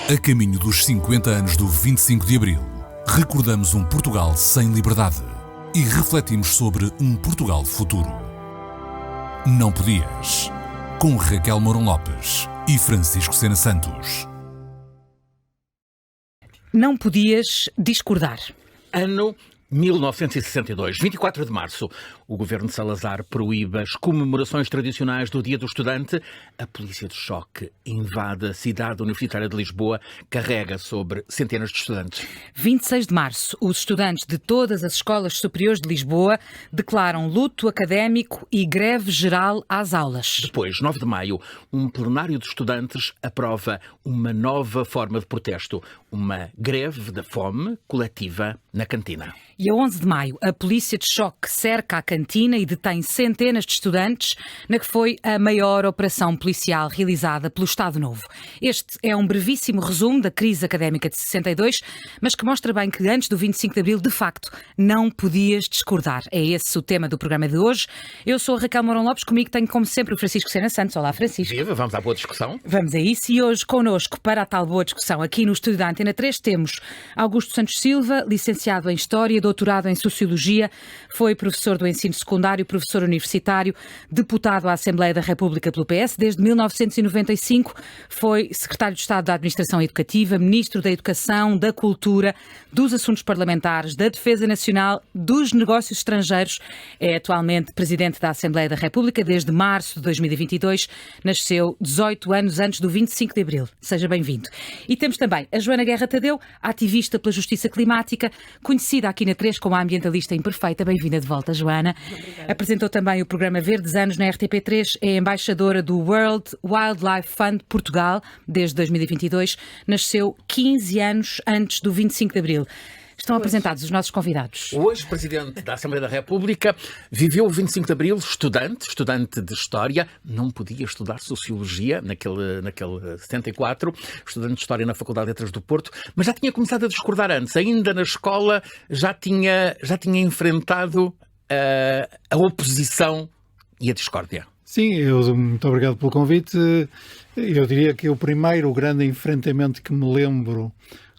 A caminho dos 50 anos do 25 de Abril, recordamos um Portugal sem liberdade e refletimos sobre um Portugal futuro. Não podias, com Raquel Mourão Lopes e Francisco Sena Santos. Não podias discordar. Ano 1962, 24 de março, o governo de Salazar proíbe as comemorações tradicionais do Dia do Estudante. A polícia de choque invade a cidade universitária de Lisboa, carrega sobre centenas de estudantes. 26 de março, os estudantes de todas as escolas superiores de Lisboa declaram luto académico e greve geral às aulas. Depois, 9 de maio, um plenário de estudantes aprova uma nova forma de protesto, uma greve da fome coletiva na cantina. E a 11 de maio, a polícia de choque cerca a cantina e detém centenas de estudantes na que foi a maior operação policial realizada pelo Estado Novo. Este é um brevíssimo resumo da crise académica de 62, mas que mostra bem que antes do 25 de Abril, de facto, não podias discordar. É esse o tema do programa de hoje. Eu sou a Raquel Mourão Lopes, comigo tenho, como sempre, o Francisco Sena Santos. Olá, Francisco. Viva, vamos à boa discussão. Vamos a isso. E hoje, connosco, para a tal boa discussão, aqui no estúdio da Antena 3, temos Augusto Santos Silva, licenciado em História, doutorado em Sociologia, foi professor do ensino secundário, professor universitário, deputado à Assembleia da República pelo PS. Desde 1995 foi secretário de Estado da Administração Educativa, ministro da Educação, da Cultura, dos Assuntos Parlamentares, da Defesa Nacional, dos Negócios Estrangeiros. É atualmente presidente da Assembleia da República. Desde março de 2022 nasceu 18 anos antes do 25 de Abril. Seja bem-vindo. E temos também a Joana Guerra Tadeu, ativista pela justiça climática, conhecida aqui na 3 como a ambientalista imperfeita. Bem-vinda de volta, Joana. Obrigada. Apresentou também o programa Verdes Anos na RTP3, é embaixadora do World Wildlife Fund Portugal desde 2022. Nasceu 15 anos antes do 25 de Abril. Estão apresentados os nossos convidados. Hoje, Presidente da Assembleia da República, viveu o 25 de Abril, estudante de História, não podia estudar Sociologia naquele 74, estudante de História na Faculdade de Letras do Porto, mas já tinha começado a discordar antes, ainda na escola já tinha enfrentado a oposição e a discórdia. Sim, muito obrigado pelo convite. Eu diria que o primeiro grande enfrentamento que me lembro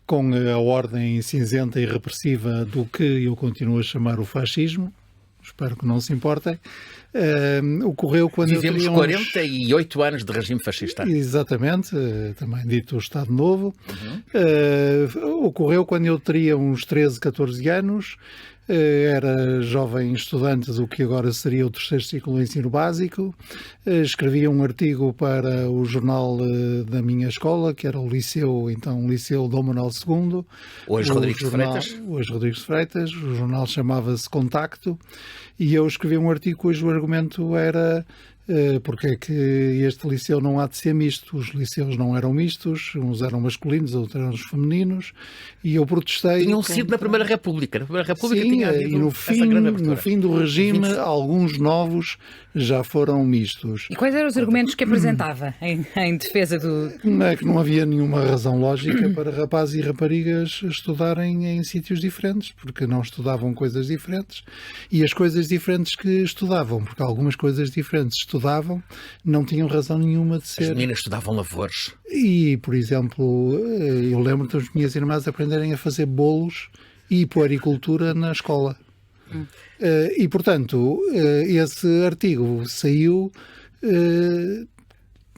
com a ordem cinzenta e repressiva do que eu continuo a chamar o fascismo, espero que não se importem, ocorreu quando Vivemos eu teria 48 anos de regime fascista. Exatamente, também dito o Estado Novo. Ocorreu quando eu teria uns 13, 14 anos, era jovem estudante do que agora seria o terceiro ciclo do ensino básico, escrevia um artigo para o jornal da minha escola, que era o Liceu Dom Manuel II. Hoje Rodrigues de Freitas. O jornal chamava-se Contacto, e eu escrevi um artigo cujo argumento era porque é que este liceu não há de ser misto. Os liceus não eram mistos, uns eram masculinos, outros eram femininos, e eu protestei. Tinham sido na Primeira República. Na Primeira República Sim, tinha havido e no fim do regime, 25. alguns novos já foram mistos. E quais eram os argumentos que apresentava em defesa do... Não é que não havia nenhuma razão lógica para rapazes e raparigas estudarem em sítios diferentes, porque não estudavam coisas diferentes, e as coisas diferentes que estudavam, porque algumas coisas diferentes estudavam, não tinham razão nenhuma de ser. As meninas estudavam lavores. E, por exemplo, eu lembro das minhas irmãs aprenderem a fazer bolos e puericultura na escola. E, portanto, esse artigo saiu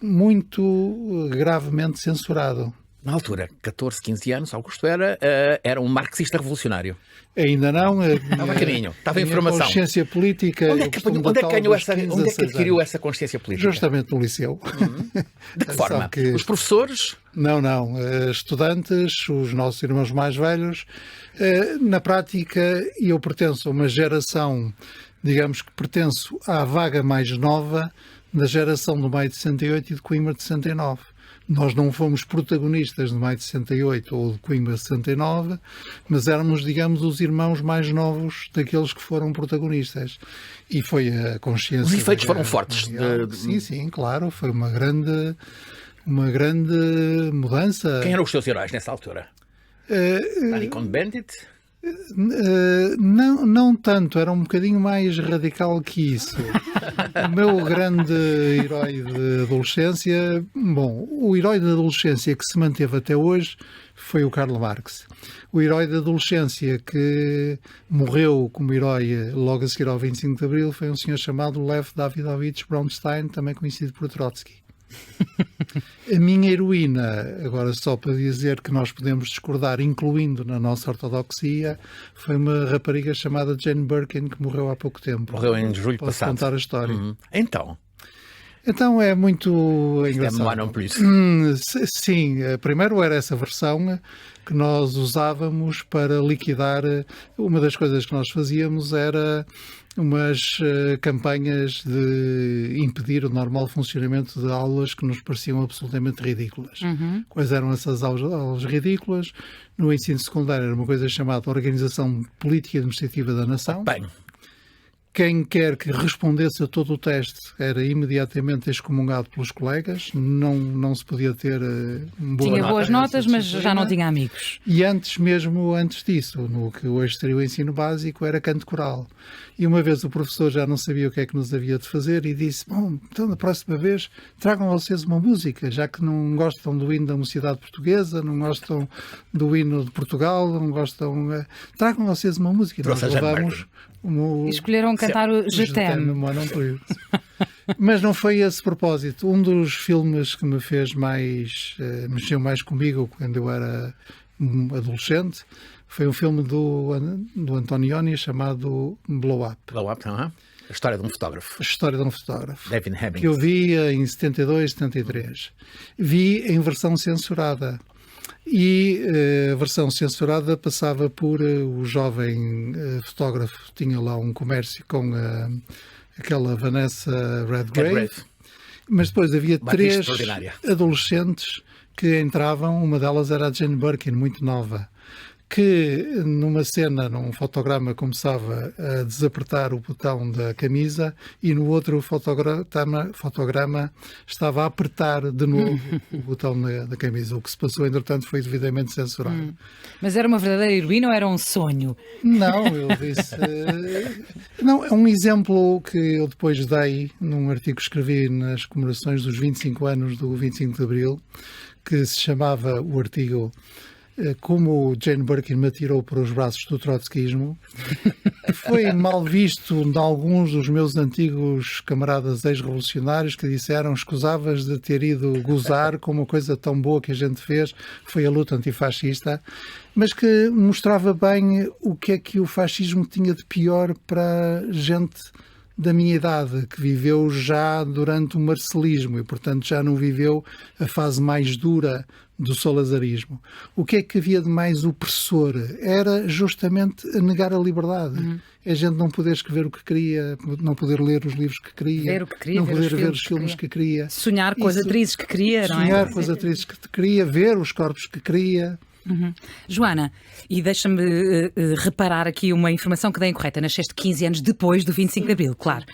muito gravemente censurado. Na altura, 14, 15 anos, Augusto era um marxista revolucionário. Ainda não. Estava a caminho, estava em formação. Consciência política. Onde é que adquiriu essa consciência política? Justamente no liceu. De que forma? Os professores? Não. Estudantes, os nossos irmãos mais velhos. Na prática, eu pertenço a uma geração, digamos que pertenço à vaga mais nova da geração do Maio de 68 e de Coimbra de 69. Nós não fomos protagonistas de Maio de 68 ou de Coimbra de 69, mas éramos, digamos, os irmãos mais novos daqueles que foram protagonistas. E foi a consciência... Os efeitos foram fortes. Sim, claro. Foi uma grande mudança. Quem eram os seus heróis nessa altura? Danny Cohn-Bendit? Não tanto, era um bocadinho mais radical que isso. O meu grande herói de adolescência, bom, o herói da adolescência que se manteve até hoje foi o Karl Marx. O herói da adolescência que morreu como herói logo a seguir ao 25 de Abril foi um senhor chamado Lev Davidovich Bronstein, também conhecido por Trotsky. A minha heroína, agora só para dizer que nós podemos discordar, incluindo na nossa ortodoxia, foi uma rapariga chamada Jane Birkin, que morreu há pouco tempo. Morreu em julho Posso passado. contar a história? Então é muito engraçado. Não por isso. Sim, primeiro era essa versão que nós usávamos para liquidar. Uma das coisas que nós fazíamos era umas campanhas de impedir o normal funcionamento de aulas que nos pareciam absolutamente ridículas. Quais eram essas aulas ridículas? No ensino secundário era uma coisa chamada Organização Política e Administrativa da Nação. Bem, Quem quer que respondesse a todo o teste era imediatamente excomungado pelos colegas, não se podia ter Tinha boas notas, mas disciplina. já não tinha amigos. E antes disso, no que hoje seria o ensino básico, era canto coral. E uma vez o professor já não sabia o que é que nos havia de fazer e disse, bom, então da próxima vez tragam vocês uma música, já que não gostam do hino da Mocidade Portuguesa, não gostam do hino de Portugal, não gostam... tragam vocês uma música. E nós levamos... E escolheram cantar o Je t'aime. Mas não foi esse propósito. Um dos filmes que me fez mais... mexeu mais comigo quando eu era adolescente foi um filme do Antonioni chamado Blow Up. Blow Up, a história de um fotógrafo. A história de um fotógrafo. Devin Hemmings. Que eu vi em 72, 73. Vi em versão censurada. E a versão censurada passava por o jovem fotógrafo, tinha lá um comércio com aquela Vanessa Redgrave, mas depois havia três adolescentes que entravam, uma delas era a Jane Birkin, muito nova, que numa cena, num fotograma, começava a desapertar o botão da camisa e no outro fotograma estava a apertar de novo o botão da camisa. O que se passou, entretanto, foi devidamente censurado. Mas era uma verdadeira heroína ou era um sonho? Não, eu disse... Não, é um exemplo que eu depois dei num artigo que escrevi nas comemorações dos 25 anos do 25 de Abril, que se chamava o artigo Como Jane Birkin me atirou para os braços do trotskismo. Foi mal visto de alguns dos meus antigos camaradas ex-revolucionários que disseram escusavas de ter ido gozar com uma coisa tão boa que a gente fez, foi a luta antifascista, mas que mostrava bem o que é que o fascismo tinha de pior para gente da minha idade, que viveu já durante o marcelismo e, portanto, já não viveu a fase mais dura do salazarismo. O que é que havia de mais opressor? Era justamente negar a liberdade. É a gente não poder escrever o que queria, não poder ler os livros que queria, ver o que queria, não poder ver os filmes que queria. Sonhar com as atrizes que queria, não é? Sonhar com as atrizes que queria, ver os corpos que queria. Joana, e deixa-me reparar aqui uma informação que dei incorreta. Nasceste 15 anos depois do 25 de Abril, claro.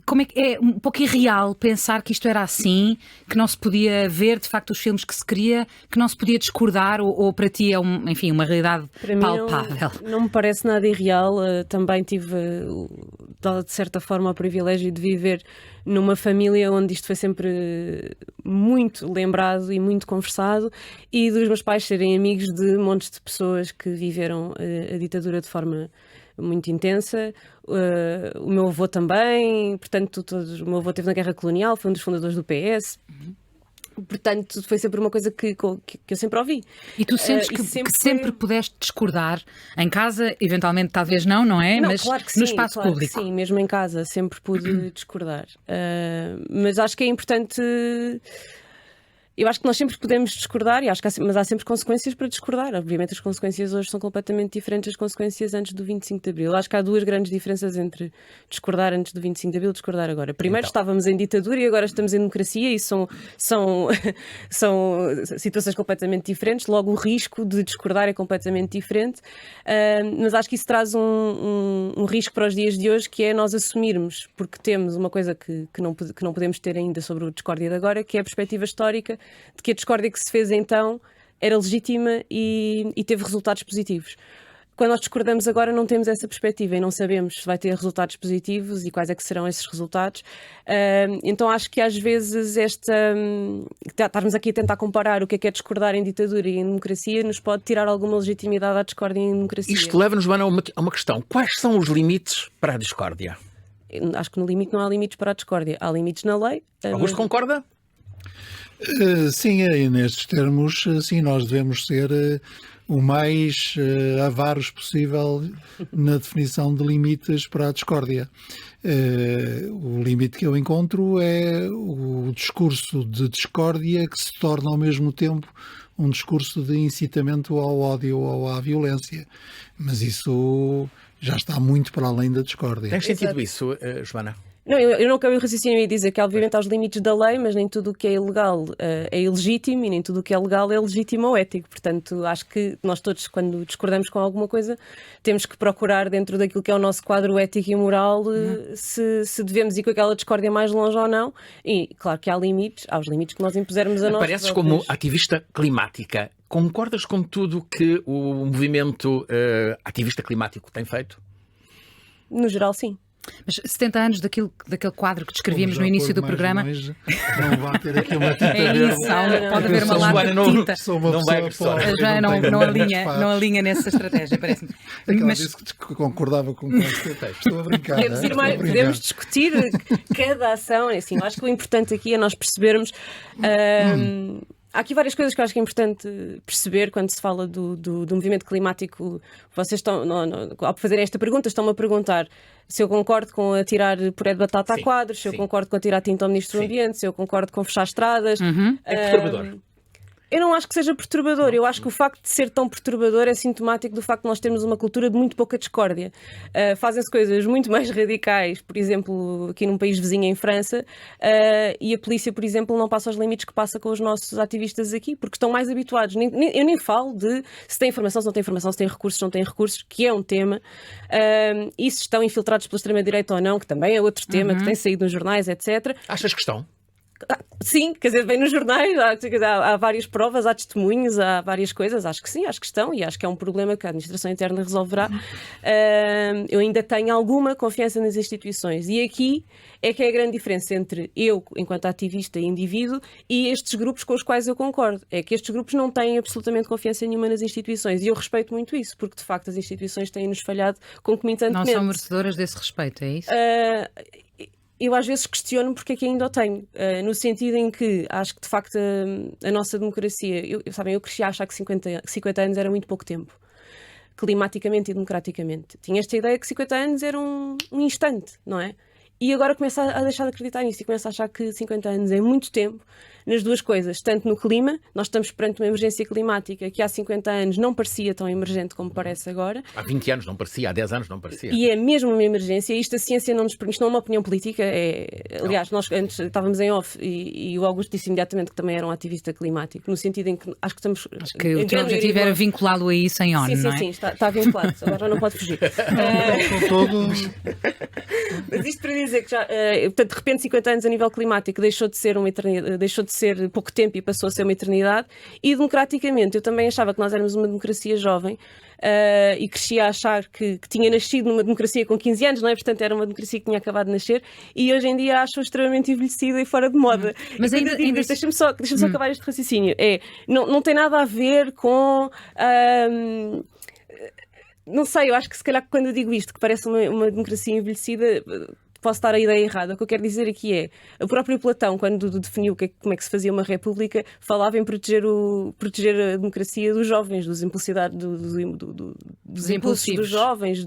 Como é que é um pouco irreal pensar que isto era assim, que não se podia ver de facto os filmes que se queria, que não se podia discordar, ou para ti é enfim, uma realidade para palpável? Mim não me parece nada irreal. Também tive, de certa forma, o privilégio de viver numa família onde isto foi sempre muito lembrado e muito conversado, e dos meus pais serem amigos de montes de pessoas que viveram a ditadura de forma muito intensa. O meu avô também, portanto, o meu avô esteve na Guerra Colonial, foi um dos fundadores do PS. Portanto, foi sempre uma coisa que eu sempre ouvi. E tu sentes que sempre pudeste discordar em casa, eventualmente talvez não é? Não, mas claro que no sim, espaço claro público. Que sim, mesmo em casa sempre pude discordar. Mas acho que é importante... Eu acho que nós sempre podemos discordar, mas há sempre consequências para discordar. Obviamente as consequências hoje são completamente diferentes das consequências antes do 25 de Abril. Acho que há duas grandes diferenças entre discordar antes do 25 de Abril e discordar agora. Primeiro, estávamos em ditadura e agora estamos em democracia, e são situações completamente diferentes. Logo, o risco de discordar é completamente diferente. Mas acho que isso traz um risco para os dias de hoje, que é nós assumirmos, porque temos uma coisa que não podemos ter ainda sobre o discórdia de agora, que é a perspectiva histórica de que a discórdia que se fez então era legítima e teve resultados positivos. quando nós discordamos agora não temos essa perspectiva e não sabemos se vai ter resultados positivos e quais é que serão esses resultados. Então acho que às vezes estarmos aqui a tentar comparar o que é discordar em ditadura e em democracia nos pode tirar alguma legitimidade à discórdia em democracia. Isto leva-nos, Joana, a uma questão. Quais são os limites para a discórdia? Acho que no limite não há limites para a discórdia. Há limites na lei. Augusto, concorda? Sim, nestes termos, sim, nós devemos ser o mais avaros possível na definição de limites para a discórdia. O limite que eu encontro é o discurso de discórdia que se torna ao mesmo tempo um discurso de incitamento ao ódio ou à violência. Mas isso já está muito para além da discórdia. Tens sentido isso, Joana? Não, eu não acabei o raciocínio e dizer que obviamente há os limites da lei, mas nem tudo o que é ilegal é ilegítimo e nem tudo o que é legal é legítimo ou ético. Portanto, acho que nós todos, quando discordamos com alguma coisa, temos que procurar dentro daquilo que é o nosso quadro ético e moral se devemos ir com aquela discórdia mais longe ou não. E claro que há limites, há os limites que nós impusermos a nós. Apareces como ativista climática. Concordas com tudo que o movimento ativista climático tem feito? No geral, sim. Mas 70 anos daquele quadro que descrevíamos no início do programa. Longe, não vai ter aqui uma tinta pode haver uma lata de tinta. Não Já não alinha nessa estratégia, parece-me. Mas disse que concordava com o estou a brincar. Podemos discutir cada ação. Assim, eu acho que o importante aqui é nós percebermos. Há aqui várias coisas que eu acho que é importante perceber quando se fala do movimento climático. Vocês estão, ao fazerem esta pergunta, estão-me a perguntar se eu concordo com atirar puré de batata a quadros, se eu concordo com atirar tinta ao Ministro do Ambiente, se eu concordo com fechar estradas. É perturbador. Eu não acho que seja perturbador. Eu acho que o facto de ser tão perturbador é sintomático do facto de nós termos uma cultura de muito pouca discórdia. Fazem-se coisas muito mais radicais, por exemplo, aqui num país vizinho, em França, e a polícia, por exemplo, não passa os limites que passa com os nossos ativistas aqui, porque estão mais habituados. Eu nem falo de se tem informação, se não tem informação, se tem recursos, se não tem recursos, que é um tema, e se estão infiltrados pela extrema-direita ou não, que também é outro tema, que tem saído nos jornais, etc. Achas que estão? Sim, quer dizer, vem nos jornais, há várias provas, há testemunhos, há várias coisas. Acho que sim, acho que estão e acho que é um problema que a administração interna resolverá. Eu ainda tenho alguma confiança nas instituições e aqui é que é a grande diferença entre eu, enquanto ativista e indivíduo, e estes grupos com os quais eu concordo. É que estes grupos não têm absolutamente confiança nenhuma nas instituições e eu respeito muito isso, porque de facto as instituições têm-nos falhado concomitantemente. Não são merecedoras desse respeito, é isso? Eu às vezes questiono porque é que ainda o tenho, no sentido em que acho que de facto a nossa democracia, eu cresci a achar que 50 anos era muito pouco tempo, climaticamente e democraticamente. Tinha esta ideia que 50 anos era um instante, não é? E agora começo a deixar de acreditar nisso e começo a achar que 50 anos é muito tempo nas duas coisas, tanto no clima, nós estamos perante uma emergência climática que há 50 anos não parecia tão emergente como parece agora. Há 20 anos não parecia, há 10 anos não parecia. E é mesmo uma emergência, e isto a ciência não nos permite, isto não é uma opinião política, aliás, nós antes estávamos em off e o Augusto disse imediatamente que também era um ativista climático, no sentido em que acho que estamos... Acho que o teu objetivo era vinculá-lo a isso em ONU, não é? Sim, está vinculado, agora não pode fugir. Mas isto para dizer que já, portanto, de repente 50 anos a nível climático deixou de ser uma eternidade, deixou de ser pouco tempo e passou a ser uma eternidade, e democraticamente eu também achava que nós éramos uma democracia jovem e crescia a achar que tinha nascido numa democracia com 15 anos, não é? Portanto era uma democracia que tinha acabado de nascer e hoje em dia acho extremamente envelhecida e fora de moda. Mas ainda deixa-me só acabar este raciocínio. Não tem nada a ver com... não sei, eu acho que se calhar quando eu digo isto, que parece uma democracia envelhecida, posso estar a ideia errada. O que eu quero dizer aqui é, o próprio Platão, quando definiu como é que se fazia uma república, falava em proteger a democracia dos jovens, dos impulsidades, dos impulsos dos jovens,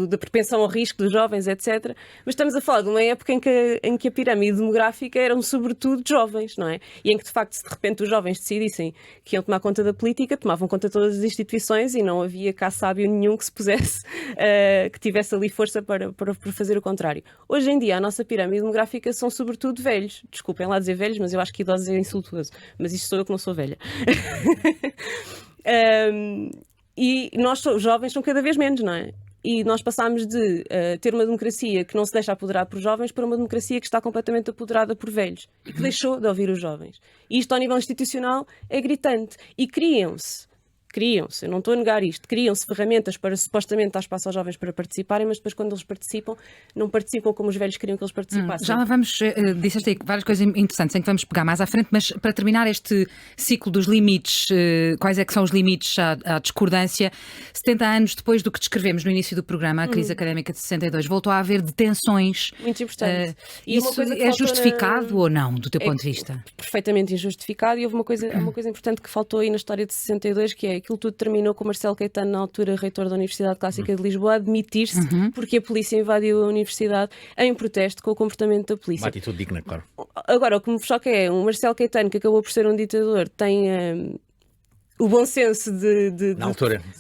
da propensão ao risco dos jovens, etc. Mas estamos a falar de uma época em que a pirâmide demográfica eram sobretudo jovens, não é? E em que, de facto, se de repente os jovens decidissem que iam tomar conta da política, tomavam conta de todas as instituições e não havia cá sábio nenhum que se pusesse, que tivesse ali força para fazer o contrário. Hoje em dia, a nossa pirâmide demográfica são sobretudo velhos. Desculpem lá dizer velhos, mas eu acho que idosos é insultuoso. Mas isto sou eu que não sou velha. E nós, jovens, são cada vez menos, não é? E nós passámos de ter uma democracia que não se deixa apoderar por jovens para uma democracia que está completamente apoderada por velhos e que deixou de ouvir os jovens. E isto, ao nível institucional, é gritante. E criam-se criam-se, eu não estou a negar isto, criam-se ferramentas para supostamente dar espaço aos jovens para participarem, mas depois quando eles participam, não participam como os velhos queriam que eles participassem. Já lá vamos, disseste aí várias coisas interessantes em que vamos pegar mais à frente, mas para terminar este ciclo dos limites, quais é que são os limites à discordância? 70 anos depois do que descrevemos no início do programa, a crise académica de 62, voltou a haver detenções. Muito importante. Isso é justificado ou não, do teu ponto de vista? Perfeitamente injustificado, e houve uma coisa importante que faltou aí na história de 62, que é aquilo tudo terminou com o Marcelo Caetano, na altura reitor da Universidade Clássica de Lisboa, a demitir-se porque a polícia invadiu a universidade em protesto com o comportamento da polícia. Uma atitude digna, claro. Agora, o que me choca é o Marcelo Caetano, que acabou por ser um ditador, tem o bom senso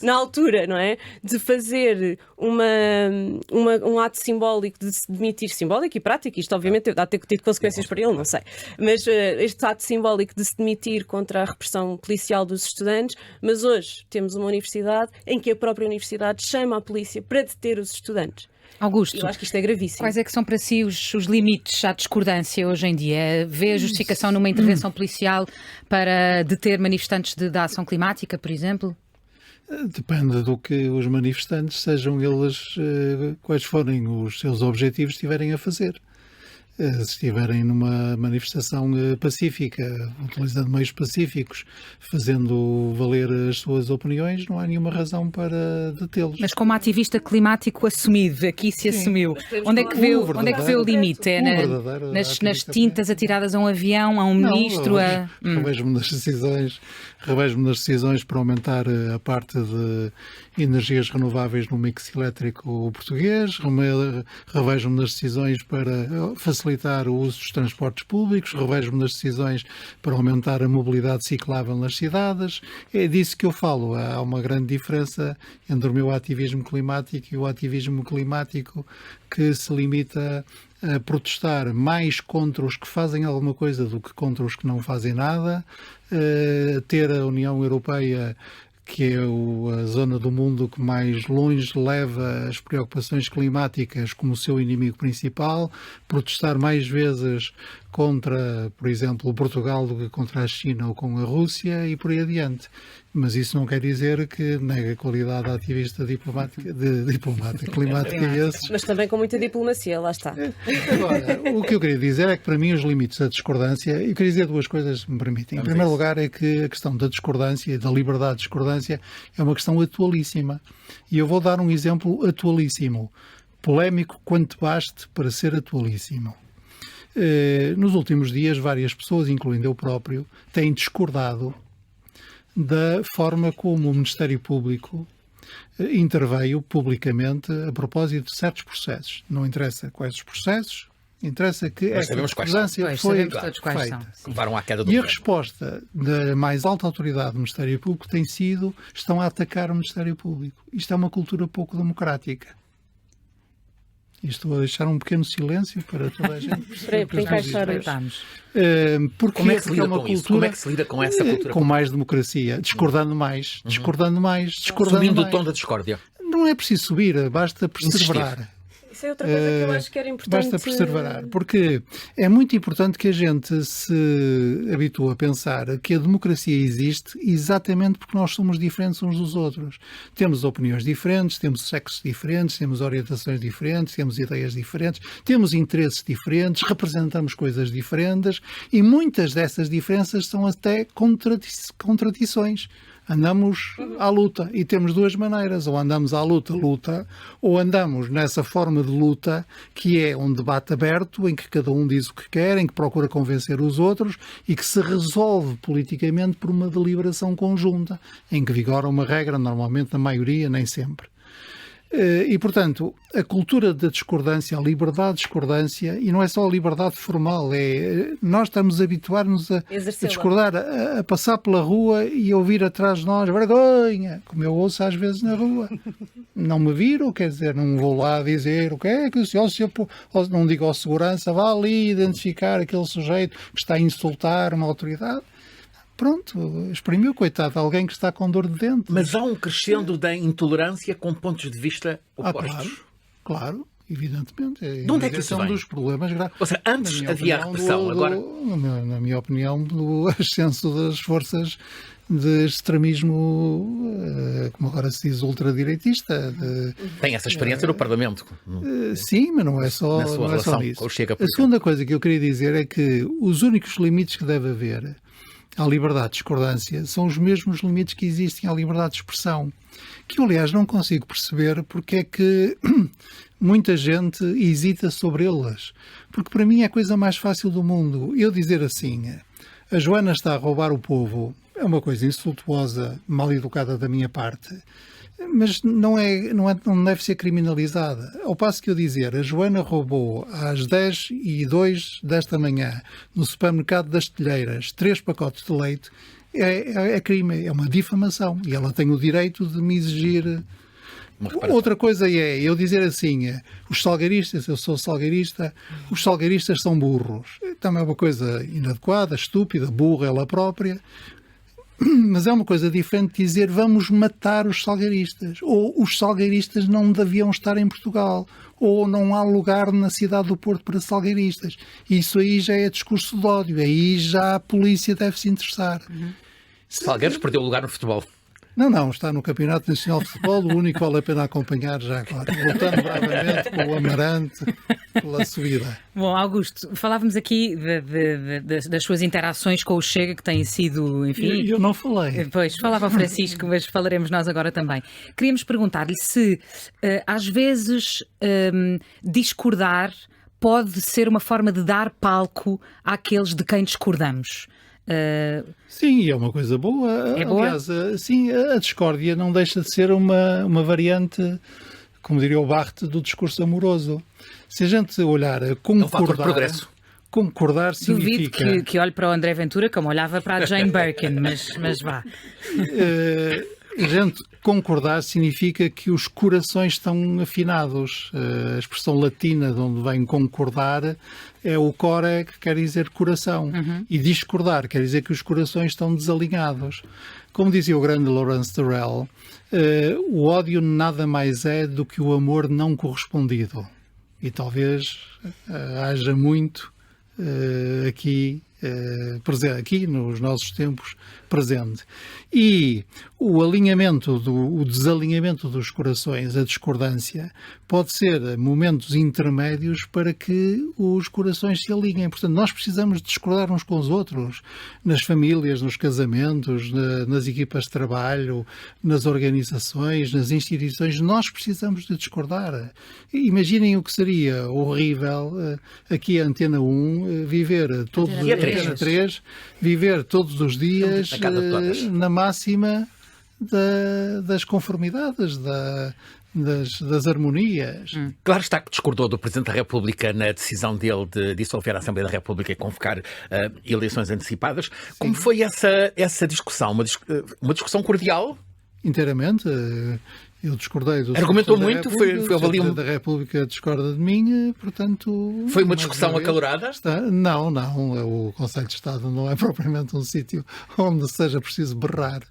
na altura, não é? De fazer um ato simbólico, de se demitir, simbólico e prático, isto obviamente há de ter tido consequências para ele, não sei, mas este ato simbólico de se demitir contra a repressão policial dos estudantes, mas hoje temos uma universidade em que a própria universidade chama a polícia para deter os estudantes. Augusto, eu acho que isto é gravíssimo. Quais é que são para si os limites à discordância hoje em dia? Vê a justificação numa intervenção policial para deter manifestantes da ação climática, por exemplo? Depende do que os manifestantes, sejam eles quais forem os seus objetivos, estiverem a fazer. Se estiverem numa manifestação pacífica, utilizando meios pacíficos, fazendo valer as suas opiniões, não há nenhuma razão para detê-los. Mas como ativista climático assumido, aqui se assumiu, onde é que vê o limite? É nas tintas atiradas a um avião, a um ministro? Revejo-me nas decisões para aumentar a parte de energias renováveis no mix elétrico português, revejo-me nas decisões para facilitar o uso dos transportes públicos, revejo-me nas decisões para aumentar a mobilidade ciclável nas cidades. É disso que eu falo. Há uma grande diferença entre o meu ativismo climático e o ativismo climático que se limita a protestar mais contra os que fazem alguma coisa do que contra os que não fazem nada, ter a União Europeia, que é a zona do mundo que mais longe leva as preocupações climáticas como seu inimigo principal, protestar mais vezes contra, por exemplo, Portugal do que contra a China ou com a Rússia e por aí adiante. Mas isso não quer dizer que nega a qualidade ativista climática a esses. Mas também com muita diplomacia, lá está. Agora, o que eu queria dizer é que para mim os limites da discordância, eu queria dizer duas coisas, se me permitem. Em primeiro lugar é que a questão da discordância, da liberdade de discordância, é uma questão atualíssima. E eu vou dar um exemplo atualíssimo, polémico quanto baste para ser atualíssimo. Nos últimos dias, várias pessoas, incluindo eu próprio, têm discordado da forma como o Ministério Público interveio publicamente a propósito de certos processos. Não interessa quais os processos, interessa que esta discordância foi feita. E a resposta da mais alta autoridade do Ministério Público tem sido: estão a atacar o Ministério Público. Isto é uma cultura pouco democrática. E estou a deixar um pequeno silêncio para toda a gente perceber. Como é que se lida com isso? Como é que se lida com essa cultura? Com mais democracia, discordando mais, Subindo o tom da discórdia. Não é preciso subir, basta perseverar. Isso é outra coisa que eu acho que era importante. Basta perseverar, porque é muito importante que a gente se habitue a pensar que a democracia existe exatamente porque nós somos diferentes uns dos outros. Temos opiniões diferentes, temos sexos diferentes, temos orientações diferentes, temos ideias diferentes, temos interesses diferentes, representamos coisas diferentes e muitas dessas diferenças são até contradições. Andamos à luta e temos duas maneiras: ou andamos à luta, ou andamos nessa forma de luta que é um debate aberto em que cada um diz o que quer, em que procura convencer os outros e que se resolve politicamente por uma deliberação conjunta, em que vigora uma regra, normalmente na maioria, nem sempre. E, portanto, a cultura da discordância, a liberdade de discordância, e não é só a liberdade formal, nós estamos a habituar-nos a discordar, a passar pela rua e ouvir atrás de nós vergonha, como eu ouço às vezes na rua. Não me viro, quer dizer, não vou lá dizer o que é que o senhor, não digo ao segurança, vá ali identificar aquele sujeito que está a insultar uma autoridade. Pronto, exprimiu, coitado, alguém que está com dor de dente. Mas há um crescendo da intolerância com pontos de vista opostos. Claro, evidentemente. De onde é que isso vem? Um dos problemas graves. Ou seja, antes havia a repressão, agora... Na minha opinião, do ascenso das forças de extremismo, como agora se diz, ultradireitista. Tem essa experiência no Parlamento. Sim, mas não é só, Na sua não é só relação nisso. com o Chega, por A exemplo. segunda coisa que eu queria dizer é que os únicos limites que deve haver à liberdade de discordância são os mesmos limites que existem à liberdade de expressão, que eu, aliás, não consigo perceber porque é que muita gente hesita sobre elas. Porque para mim é a coisa mais fácil do mundo. Eu dizer assim, a Joana está a roubar o povo, é uma coisa insultuosa, mal educada da minha parte, mas não deve ser criminalizada. Ao passo que eu dizer, a Joana roubou às 10h02 desta manhã, no supermercado das Telheiras, 3 pacotes de leite, é crime, é uma difamação. E ela tem o direito de me exigir. Outra coisa é eu dizer assim, os salgaristas, eu sou salgarista, os salgaristas são burros. Também é uma coisa inadequada, estúpida, burra ela própria. Mas é uma coisa diferente dizer vamos matar os salgaristas, ou os salgaristas não deviam estar em Portugal, ou não há lugar na cidade do Porto para salgaristas. Isso aí já é discurso de ódio, aí já a polícia deve se interessar. Salgueiros perdeu lugar no futebol. Não, está no Campeonato Nacional de Futebol, o único que vale a pena acompanhar já agora. Voltando bravamente com o Amarante pela subida. Bom, Augusto, falávamos aqui das suas interações com o Chega, que têm sido, enfim... Eu não falei. Pois, falava o Francisco, mas falaremos nós agora também. Queríamos perguntar-lhe se, às vezes, discordar pode ser uma forma de dar palco àqueles de quem discordamos. Sim, é uma coisa boa. É boa? Aliás, sim, a discórdia não deixa de ser uma variante, como diria o Barthes, do discurso amoroso. Se a gente olhar a fator de concordar... progresso. Concordar Duvido significa... que olhe para o André Ventura como olhava para a Jane Birkin, mas vá. A gente concordar significa que os corações estão afinados. A expressão latina de onde vem concordar é o core, que quer dizer coração. E discordar quer dizer que os corações estão desalinhados. Como dizia o grande Lawrence Durrell, o ódio nada mais é do que o amor não correspondido. E talvez haja muito aqui nos nossos tempos presente. E o alinhamento, o desalinhamento dos corações, a discordância, pode ser momentos intermédios para que os corações se alinhem. Portanto, nós precisamos discordar uns com os outros, nas famílias, nos casamentos, nas equipas de trabalho, nas organizações, nas instituições. Nós precisamos de discordar. Imaginem o que seria horrível aqui a Antena 1 viver todos os dias, Antena 3, viver todos os dias na máxima das conformidades, das harmonias. Claro está que discordou do Presidente da República na decisão dele de dissolver a Assembleia da República e convocar eleições antecipadas. Como foi essa discussão? Uma discussão cordial? Inteiramente. Eu discordei do... Argumentou muito? Foi o Presidente da República discorda de mim, portanto... Foi uma discussão acalorada? Não. O Conselho de Estado não é propriamente um sítio onde seja preciso berrar.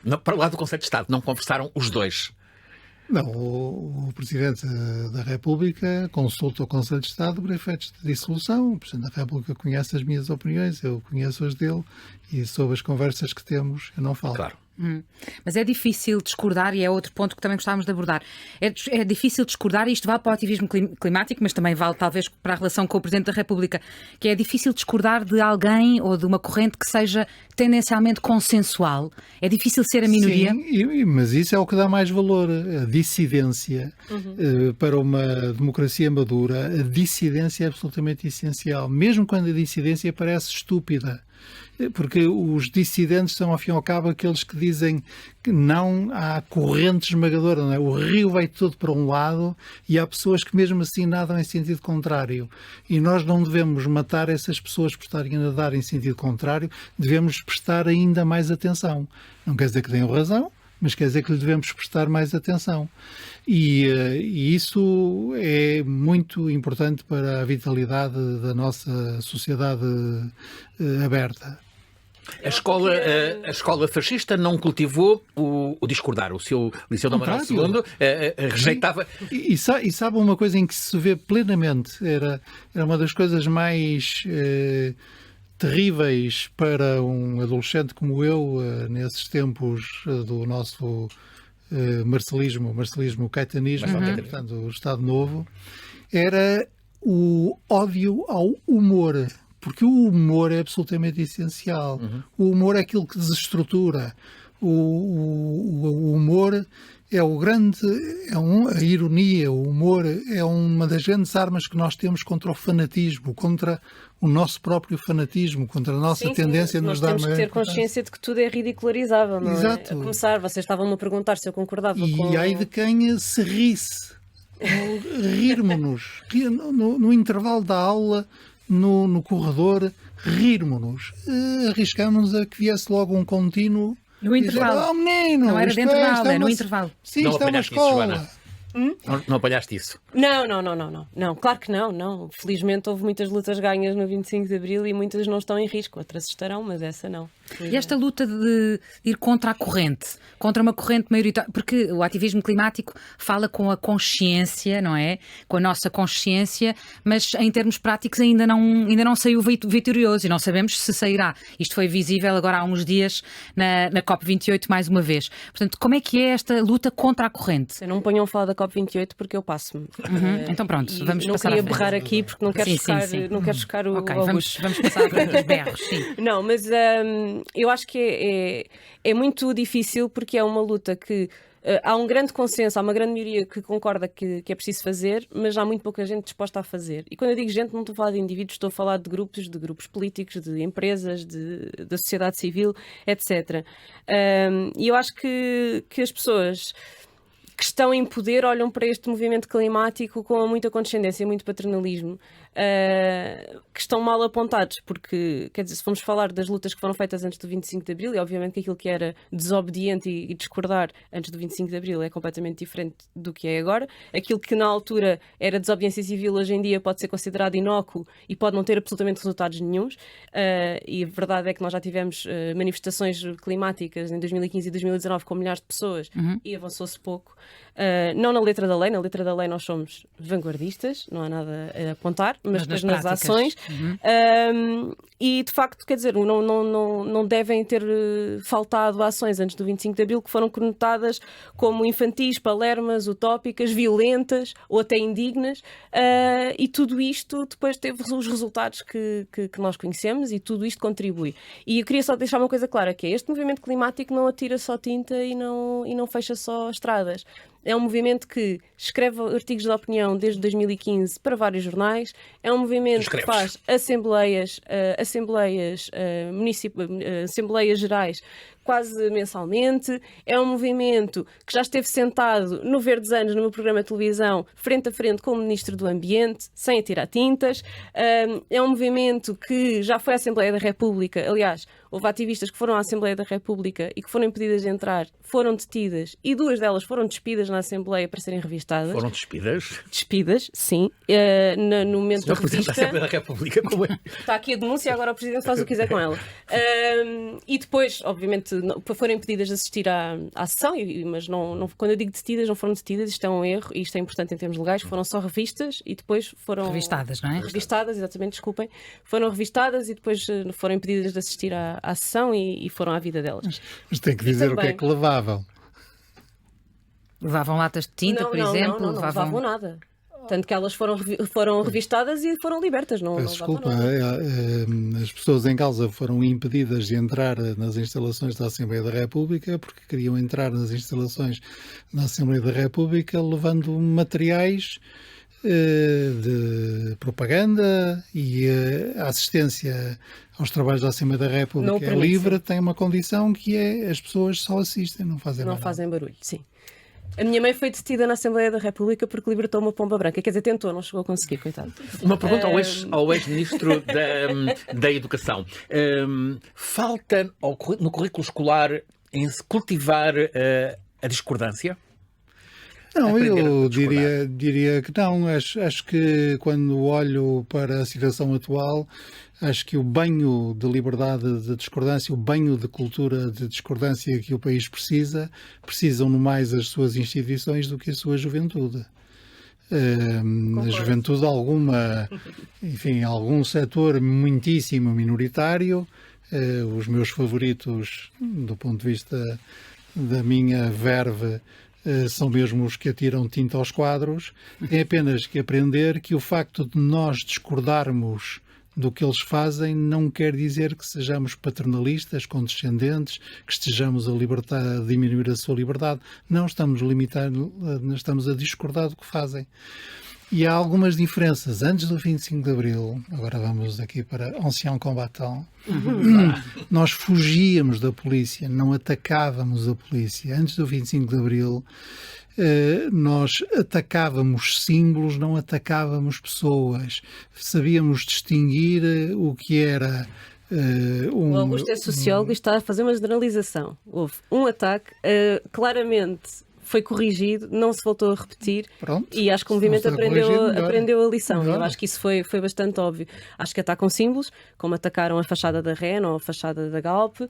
Não, para lá do Conselho de Estado, não conversaram os dois? Não, o Presidente da República consulta o Conselho de Estado por efeitos de dissolução. O Presidente da República conhece as minhas opiniões, eu conheço as dele, e sobre as conversas que temos eu não falo. Claro. Mas é difícil discordar, e é outro ponto que também gostávamos de abordar. É difícil discordar, e isto vale para o ativismo climático, mas também vale talvez para a relação com o Presidente da República, que é difícil discordar de alguém ou de uma corrente que seja tendencialmente consensual. É difícil ser a minoria. Sim, mas isso é o que dá mais valor. A dissidência para uma democracia madura, a dissidência é absolutamente essencial, mesmo quando a dissidência parece estúpida. Porque os dissidentes são, ao fim e ao cabo, aqueles que dizem que não há corrente esmagadora, não é? O rio vai todo para um lado e há pessoas que mesmo assim nadam em sentido contrário. E nós não devemos matar essas pessoas por estarem a nadar em sentido contrário, devemos prestar ainda mais atenção. Não quer dizer que tenham razão, mas quer dizer que lhe devemos prestar mais atenção. E isso é muito importante para a vitalidade da nossa sociedade aberta. A escola fascista não cultivou o discordar. O seu Liceu Dom Manuel II rejeitava... E sabe uma coisa em que se vê plenamente, era uma das coisas mais terríveis para um adolescente como eu, nesses tempos do nosso marcelismo, caetanismo, portanto, o Estado Novo, era o ódio ao humor. Porque o humor é absolutamente essencial. O humor é aquilo que desestrutura. O humor é a ironia, o humor é uma das grandes armas que nós temos contra o fanatismo, contra o nosso próprio fanatismo, contra a nossa tendência a nos dar... Nós temos que ter consciência de que tudo é ridicularizável, não Exato. é? A começar, vocês estavam-me a perguntar se eu concordava com... E ai de quem se risse. Rirmos-nos. No intervalo da aula, no corredor, rirmos-nos. Arriscámos a que viesse logo um contínuo. No intervalo. Dizer, menino, não era dentro da aula, é no uma... intervalo. Sim, Não isto é uma apanhaste isso, escola. Joana? Não apanhaste isso? Não, claro que não. Felizmente houve muitas lutas ganhas no 25 de Abril e muitas não estão em risco, outras estarão, mas essa não. E esta luta de ir contra a corrente, contra uma corrente maioritária, porque o ativismo climático fala com a consciência, não é? Com a nossa consciência, mas em termos práticos ainda não saiu vitorioso e não sabemos se sairá. Isto foi visível agora há uns dias na COP28 mais uma vez. Portanto, como é que é esta luta contra a corrente? Não me ponham a falar da COP28 porque eu passo-me. Então pronto, vamos não passar queria à frente. berrar aqui porque não quero chocar o Ok, Augusto. vamos passar à frente dos berros, sim. Não, mas eu acho que é muito difícil porque é uma luta que há um grande consenso, há uma grande maioria que concorda que é preciso fazer, mas há muito pouca gente disposta a fazer. E quando eu digo gente, não estou a falar de indivíduos, estou a falar de grupos políticos, de empresas, da sociedade civil, etc. E eu acho que as pessoas que estão em poder olham para este movimento climático com muita condescendência e muito paternalismo, que estão mal apontados, porque, quer dizer, se formos falar das lutas que foram feitas antes do 25 de Abril, e obviamente que aquilo que era desobediente e discordar antes do 25 de Abril é completamente diferente do que é agora. Aquilo que na altura era desobediência civil, hoje em dia pode ser considerado inócuo e pode não ter absolutamente resultados nenhuns, e a verdade é que nós já tivemos manifestações climáticas em 2015 e 2019 com milhares de pessoas e avançou-se pouco. Não na letra da lei nós somos vanguardistas, não há nada a apontar, mas depois nas ações. E de facto, quer dizer, não devem ter faltado ações antes do 25 de Abril que foram conotadas como infantis, palermas, utópicas, violentas ou até indignas, e tudo isto depois teve os resultados que nós conhecemos e tudo isto contribui. E eu queria só deixar uma coisa clara, que é este movimento climático não atira só tinta e não fecha só estradas. É um movimento que escreve artigos de opinião desde 2015 para vários jornais. É um movimento que faz assembleias gerais quase mensalmente. É um movimento que já esteve sentado no Verdes Anos, no meu programa de televisão, frente a frente com o Ministro do Ambiente, sem atirar tintas. É um movimento que já foi à Assembleia da República. Aliás, houve ativistas que foram à Assembleia da República e que foram impedidas de entrar, foram detidas e 2 delas foram despidas na Assembleia para serem revistadas. Foram despidas? Despidas, sim. No momento da revista... da Assembleia da República, como é? Está aqui a denúncia, agora o Presidente faz o que quiser com ela. E depois, obviamente, foram impedidas de assistir à sessão, mas quando eu digo detidas, não foram detidas, isto é um erro e isto é importante em termos legais, foram só revistas e depois foram... Revistadas, não é? Revistadas, exatamente, desculpem. Foram revistadas e depois foram impedidas de assistir à sessão e foram à vida delas. Mas tem que dizer o que é que levavam. Levavam latas de tinta, por exemplo? Não levavam nada. Tanto que elas foram revistadas e foram libertas. Desculpa, as pessoas em causa foram impedidas de entrar nas instalações da Assembleia da República porque queriam entrar nas instalações da Assembleia da República levando materiais de propaganda, e a assistência aos trabalhos da Assembleia da República livre tem uma condição que é as pessoas só assistem, não fazem nada. Não fazem barulho, sim. A minha mãe foi detida na Assembleia da República porque libertou uma pomba branca. Quer dizer, tentou, não chegou a conseguir, coitado. Uma pergunta ao ex-ministro da Educação. Falta no currículo escolar em se cultivar a discordância? Não, eu diria que não. Acho que quando olho para a situação atual, acho que o banho de liberdade de discordância, o banho de cultura de discordância que o país precisam no mais as suas instituições do que a sua juventude. na juventude algum setor muitíssimo minoritário. Os meus favoritos, do ponto de vista da minha verve, são mesmo os que atiram tinta aos quadros. Tem apenas que aprender que o facto de nós discordarmos do que eles fazem não quer dizer que sejamos paternalistas, condescendentes, que estejamos a diminuir a sua liberdade. Não estamos estamos a discordar do que fazem. E há algumas diferenças. Antes do 25 de Abril, agora vamos aqui para Ancien Combattant, nós fugíamos da polícia, não atacávamos a polícia. Antes do 25 de Abril, nós atacávamos símbolos, não atacávamos pessoas. Sabíamos distinguir o que era... O Augusto é sociólogo e está a fazer uma generalização. Houve um ataque, claramente foi corrigido, não se voltou a repetir. Pronto, e acho que o movimento aprendeu a lição. Eu acho que isso foi bastante óbvio. Acho que atacam símbolos, como atacaram a fachada da REN ou a fachada da Galp,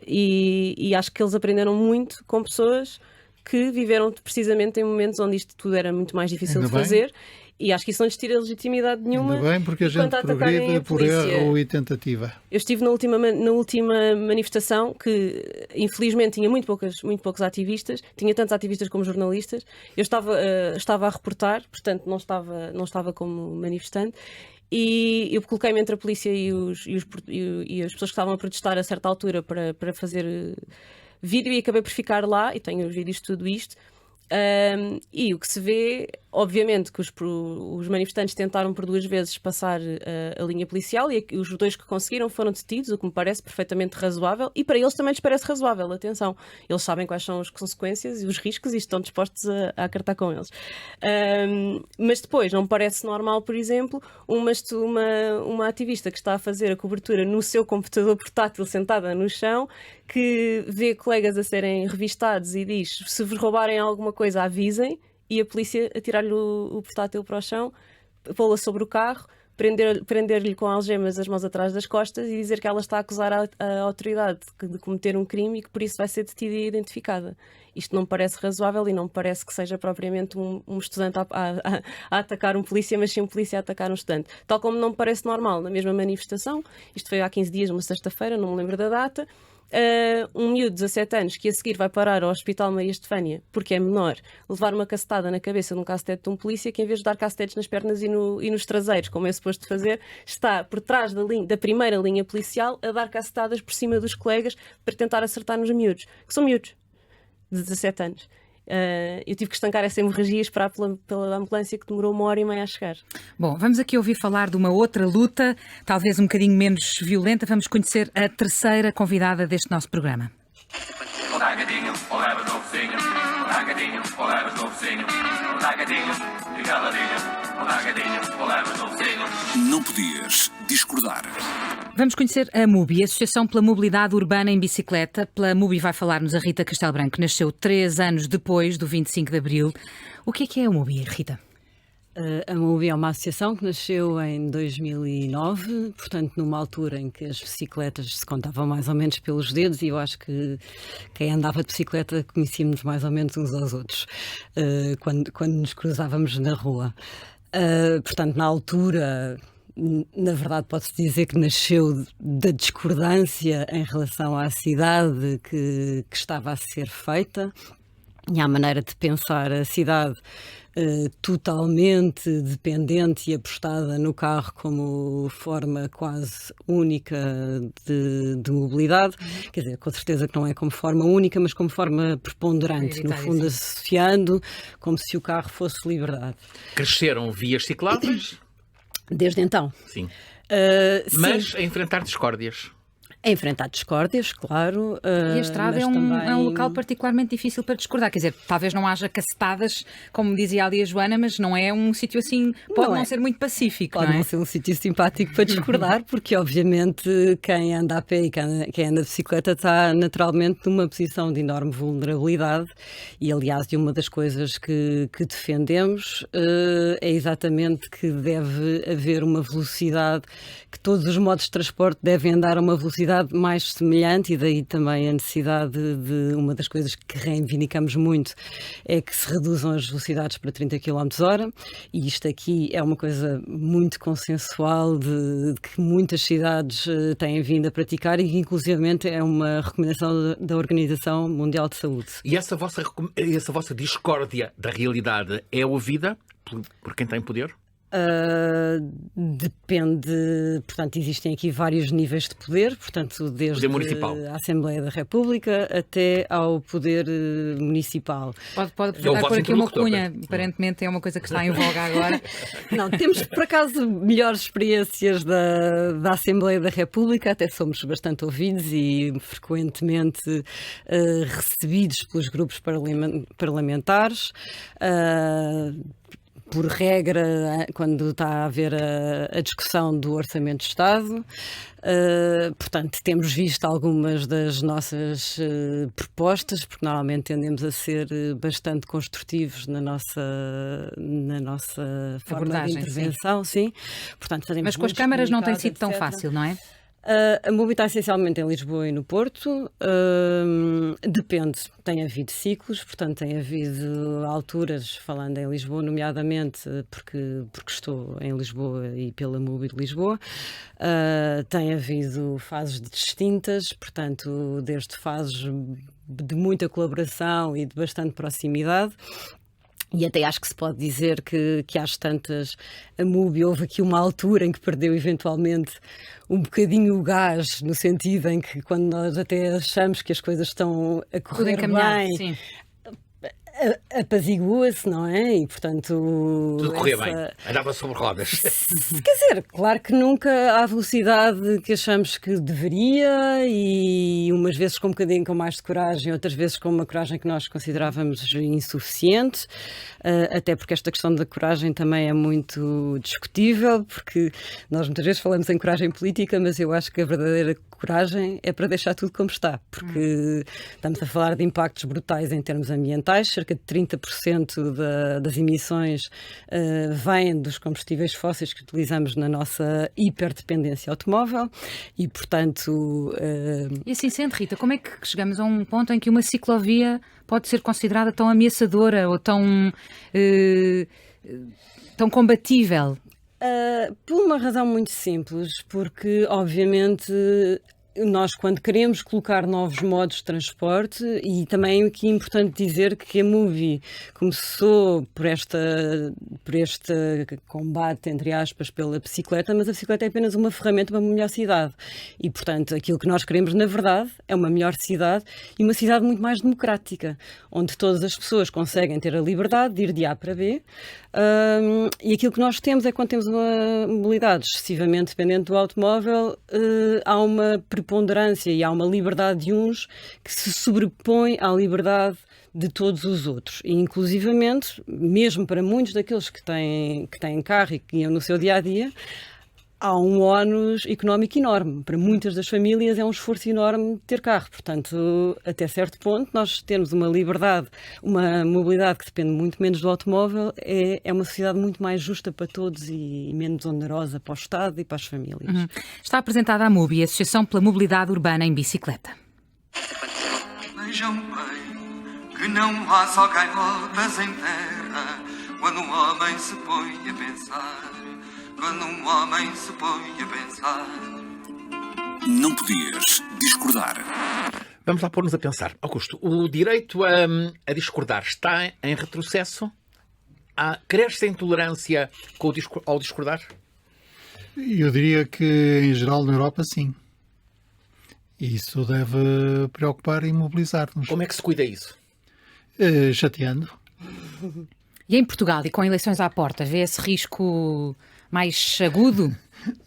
e acho que eles aprenderam muito com pessoas que viveram precisamente em momentos onde isto tudo era muito mais difícil de fazer. E acho que isso não lhes tira legitimidade nenhuma. Ainda bem, porque a gente progride por erro e tentativa. Eu estive na última manifestação que, infelizmente, tinha muito poucos ativistas. Tinha tantos ativistas como jornalistas. Eu estava a reportar, portanto não estava como manifestante. E eu coloquei-me entre a polícia e as pessoas que estavam a protestar a certa altura para fazer vídeo, e acabei por ficar lá, e tenho os vídeos de tudo isto. E o que se vê, obviamente, que os manifestantes tentaram por 2 vezes passar a linha policial, e os 2 que conseguiram foram detidos, o que me parece perfeitamente razoável, e para eles também lhes parece razoável, atenção, eles sabem quais são as consequências e os riscos e estão dispostos a acartar com eles. Mas depois, não me parece normal, por exemplo, uma ativista que está a fazer a cobertura no seu computador portátil sentada no chão, que vê colegas a serem revistados e diz: se vos roubarem alguma coisa, avisem, e a polícia atirar-lhe o portátil para o chão, pô-la sobre o carro, prender-lhe com algemas as mãos atrás das costas e dizer que ela está a acusar a autoridade de cometer um crime e que por isso vai ser detida e identificada. Isto não me parece razoável e não me parece que seja propriamente um estudante a atacar um polícia, mas sim um polícia a atacar um estudante. Tal como não me parece normal, na mesma manifestação, isto foi há 15 dias, uma sexta-feira, não me lembro da data, um miúdo de 17 anos que a seguir vai parar ao Hospital Maria Estefânia porque é menor, levar uma cacetada na cabeça de um cacetete de um polícia, que em vez de dar cacetetes nas pernas e nos traseiros, como é suposto fazer, está por trás da primeira linha policial a dar cacetadas por cima dos colegas para tentar acertar nos miúdos, que são miúdos de 17 anos. Eu tive que estancar essa hemorragia e esperar pela ambulância, que demorou 1h30 a chegar. Bom, vamos aqui ouvir falar de uma outra luta, talvez um bocadinho menos violenta. Vamos conhecer a terceira convidada deste nosso programa. Não podias discordar. Vamos conhecer a MUBI, Associação pela Mobilidade Urbana em Bicicleta. Pela MUBI vai falar-nos a Rita Castelo Branco, que nasceu 3 anos depois do 25 de Abril. O que é a MUBI, Rita? A MUBI é uma associação que nasceu em 2009, portanto numa altura em que as bicicletas se contavam mais ou menos pelos dedos, e eu acho que quem andava de bicicleta conhecíamos mais ou menos uns aos outros, quando nos cruzávamos na rua. Portanto, na altura, na verdade, pode-se dizer que nasceu da discordância em relação à cidade que estava a ser feita e à maneira de pensar a cidade, totalmente dependente e apostada no carro como forma quase única de mobilidade. Quer dizer, com certeza que não é como forma única, mas como forma preponderante, no fundo associando como se o carro fosse liberdade. Cresceram vias cicláveis? Desde então. Sim. Mas a enfrentar discórdias. A enfrentar discórdias, claro. E a estrada é um local particularmente difícil para discordar. Quer dizer, talvez não haja cacetadas, como dizia ali a Joana, mas não é um sítio assim, pode não ser muito pacífico. Pode não ser um sítio simpático para discordar, porque obviamente quem anda a pé e quem anda de bicicleta está naturalmente numa posição de enorme vulnerabilidade, e aliás uma das coisas que defendemos é exatamente que deve haver uma velocidade, que todos os modos de transporte devem andar a uma velocidade realidade mais semelhante, e daí também a necessidade de uma das coisas que reivindicamos muito é que se reduzam as velocidades para 30 km/h, e isto aqui é uma coisa muito consensual de que muitas cidades têm vindo a praticar, e que inclusivamente é uma recomendação da Organização Mundial de Saúde. E essa vossa discórdia da realidade é ouvida por quem tem poder? Depende, portanto, existem aqui vários níveis de poder, portanto, desde poder municipal, a Assembleia da República até ao poder municipal. Pode aproveitar por aqui uma cunha, aparentemente é uma coisa que está em voga agora. Não, temos por acaso melhores experiências da Assembleia da República, até somos bastante ouvidos e frequentemente recebidos pelos grupos parlamentares. Por regra, quando está a haver a discussão do Orçamento de Estado. Portanto, temos visto algumas das nossas propostas, porque normalmente tendemos a ser bastante construtivos na nossa forma de intervenção. Sim. Portanto, mas com as câmaras não tem sido tão fácil, não é? A mobilidade essencialmente em Lisboa e no Porto. Depende, tem havido ciclos, portanto tem havido alturas, falando em Lisboa nomeadamente, porque estou em Lisboa e pela MUBI de Lisboa, tem havido fases distintas, portanto desde fases de muita colaboração e de bastante proximidade. E até acho que se pode dizer que às tantas a MUBI houve aqui uma altura em que perdeu eventualmente um bocadinho o gás, no sentido em que quando nós até achamos que as coisas estão a correr bem, sim, apazigua-se, não é? E, portanto... Tudo corria bem, andava sobre rodas. Quer dizer, claro que nunca à velocidade que achamos que deveria, e umas vezes com um bocadinho com mais de coragem, outras vezes com uma coragem que nós considerávamos insuficiente, até porque esta questão da coragem também é muito discutível, porque nós muitas vezes falamos em coragem política, mas eu acho que a verdadeira coragem é para deixar tudo como está, porque estamos a falar de impactos brutais em termos ambientais, cerca de 30% das emissões vêm dos combustíveis fósseis que utilizamos na nossa hiperdependência automóvel e, portanto... E assim sendo, Rita, como é que chegamos a um ponto em que uma ciclovia pode ser considerada tão ameaçadora ou tão combatível? Por uma razão muito simples, porque obviamente nós, quando queremos colocar novos modos de transporte, e também aqui é importante dizer que a MUBI começou por este combate, entre aspas, pela bicicleta, mas a bicicleta é apenas uma ferramenta para uma melhor cidade. E, portanto, aquilo que nós queremos, na verdade, é uma melhor cidade e uma cidade muito mais democrática, onde todas as pessoas conseguem ter a liberdade de ir de A para B. E aquilo que nós temos é, quando temos uma mobilidade excessivamente dependente do automóvel, há uma preponderância e há uma liberdade de uns que se sobrepõe à liberdade de todos os outros. E, inclusivamente, mesmo para muitos daqueles que têm carro e que iam no seu dia-a-dia, há um ónus económico enorme. Para muitas das famílias é um esforço enorme ter carro. Portanto, até certo ponto, nós temos uma liberdade, uma mobilidade que depende muito menos do automóvel, é uma sociedade muito mais justa para todos e menos onerosa para o Estado e para as famílias. Está apresentada a MUBI, a Associação pela Mobilidade Urbana em Bicicleta. Vejam bem que não há só gaivotas em terra quando um homem se põe a pensar. Quando um homem se põe a pensar. Não podias discordar. Vamos lá pôr-nos a pensar. Augusto, o direito a discordar está em retrocesso? Cresce a intolerância ao discordar? Eu diria que, em geral, na Europa, sim. E isso deve preocupar e mobilizar-nos. Como é que se cuida isso? Chateando. E em Portugal, e com eleições à porta, vê esse risco mais agudo?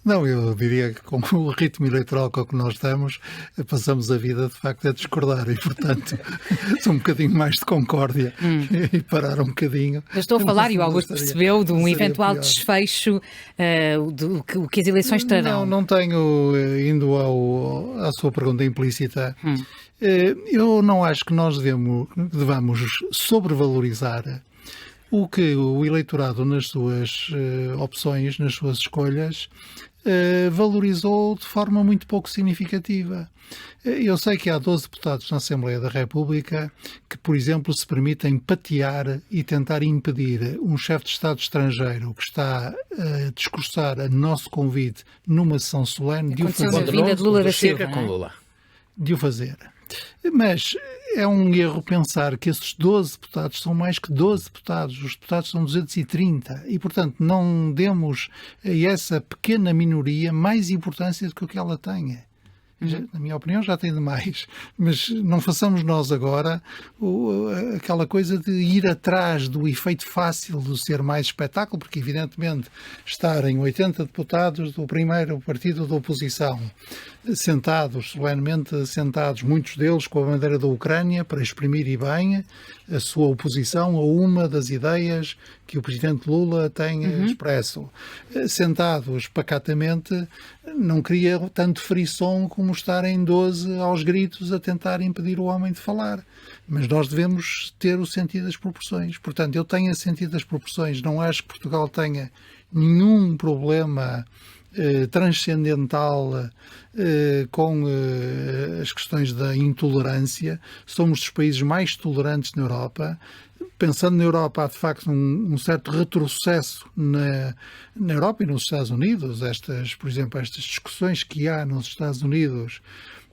Não, eu diria que com o ritmo eleitoral com que nós estamos, passamos a vida, de facto, a discordar e, portanto, sou um bocadinho mais de concórdia e parar um bocadinho. Eu estou a falar, e o Augusto percebeu, de um eventual desfecho do que as eleições trarão. Não tenho, indo à sua pergunta implícita, eu não acho que nós devamos sobrevalorizar o que o eleitorado, nas suas opções, nas suas escolhas, valorizou de forma muito pouco significativa. Eu sei que há 12 deputados na Assembleia da República que, por exemplo, se permitem patear e tentar impedir um chefe de Estado estrangeiro que está a discursar a nosso convite numa sessão solene de o fazer. A vinda de Lula da Chega Silva, com Lula. De o fazer. Mas é um erro pensar que esses 12 deputados são mais que 12 deputados. Os deputados são 230 e, portanto, não demos a essa pequena minoria mais importância do que o que ela tenha. Na minha opinião, já tem demais. Mas não façamos nós agora aquela coisa de ir atrás do efeito fácil do ser mais espetáculo, porque, evidentemente, estarem 80 deputados do primeiro partido da oposição sentados, solenemente sentados, muitos deles com a bandeira da Ucrânia, para exprimir e bem a sua oposição a uma das ideias que o presidente Lula tem expresso. Sentados pacatamente, não cria tanto frisson como estarem 12 aos gritos a tentar impedir o homem de falar. Mas nós devemos ter o sentido das proporções. Portanto, eu tenho o sentido das proporções. Não acho que Portugal tenha nenhum problema transcendental com as questões da intolerância. Somos dos países mais tolerantes na Europa. Pensando na Europa, há de facto um certo retrocesso na Europa e nos Estados Unidos. Por exemplo, estas discussões que há nos Estados Unidos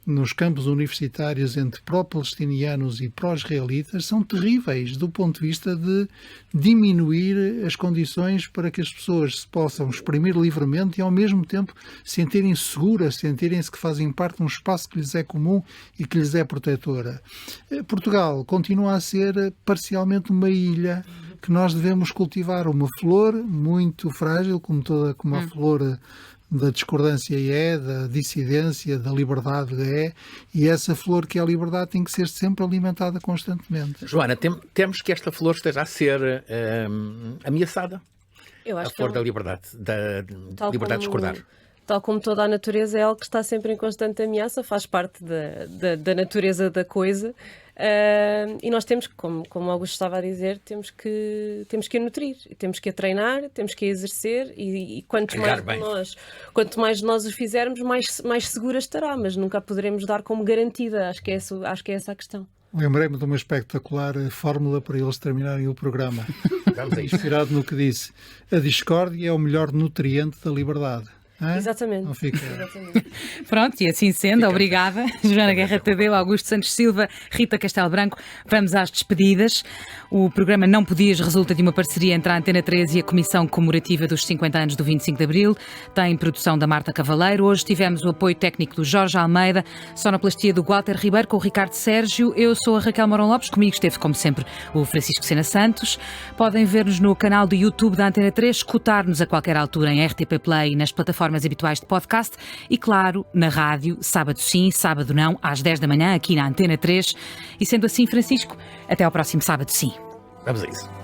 nos campos universitários entre pró-palestinianos e pró-israelitas são terríveis do ponto de vista de diminuir as condições para que as pessoas se possam exprimir livremente e ao mesmo tempo sentirem seguras, sentirem-se que fazem parte de um espaço que lhes é comum e que lhes é protetora. Portugal continua a ser parcialmente uma ilha que nós devemos cultivar, uma flor muito frágil, como a flor da discordância da dissidência, da liberdade e essa flor que é a liberdade tem que ser sempre alimentada constantemente. Joana, temos que esta flor esteja a ser ameaçada. Eu acho a flor da liberdade, da liberdade de discordar. Tal como toda a natureza, é algo que está sempre em constante ameaça, faz parte da natureza da coisa. E nós temos que, como o Augusto estava a dizer, temos que a nutrir, temos que a treinar, temos que a exercer e quanto mais de nós o fizermos, mais segura estará, mas nunca a poderemos dar como garantida. Acho que é essa a questão. Lembrei-me de uma espetacular fórmula para eles terminarem o programa. Inspirado no que disse: a discórdia é o melhor nutriente da liberdade. Exatamente. Não fica... Exatamente. Pronto, e assim sendo, obrigada. Joana Guerra Tadeu, Augusto Santos Silva, Rita Castelo Branco. Vamos às despedidas. O programa Não Podias resulta de uma parceria entre a Antena 3 e a Comissão Comemorativa dos 50 anos do 25 de Abril. Tem produção da Marta Cavaleiro. Hoje tivemos o apoio técnico do Jorge Almeida, sonoplastia do Walter Ribeiro com o Ricardo Sérgio. Eu sou a Raquel Mourão Lopes. Comigo esteve, como sempre, o Francisco Sena Santos. Podem ver-nos no canal do YouTube da Antena 3, escutar-nos a qualquer altura em RTP Play e nas plataformas habituais de podcast e, claro, na rádio, sábado sim, sábado não, às 10 da manhã, aqui na Antena 3. E sendo assim, Francisco, até ao próximo sábado sim. Vamos a isso.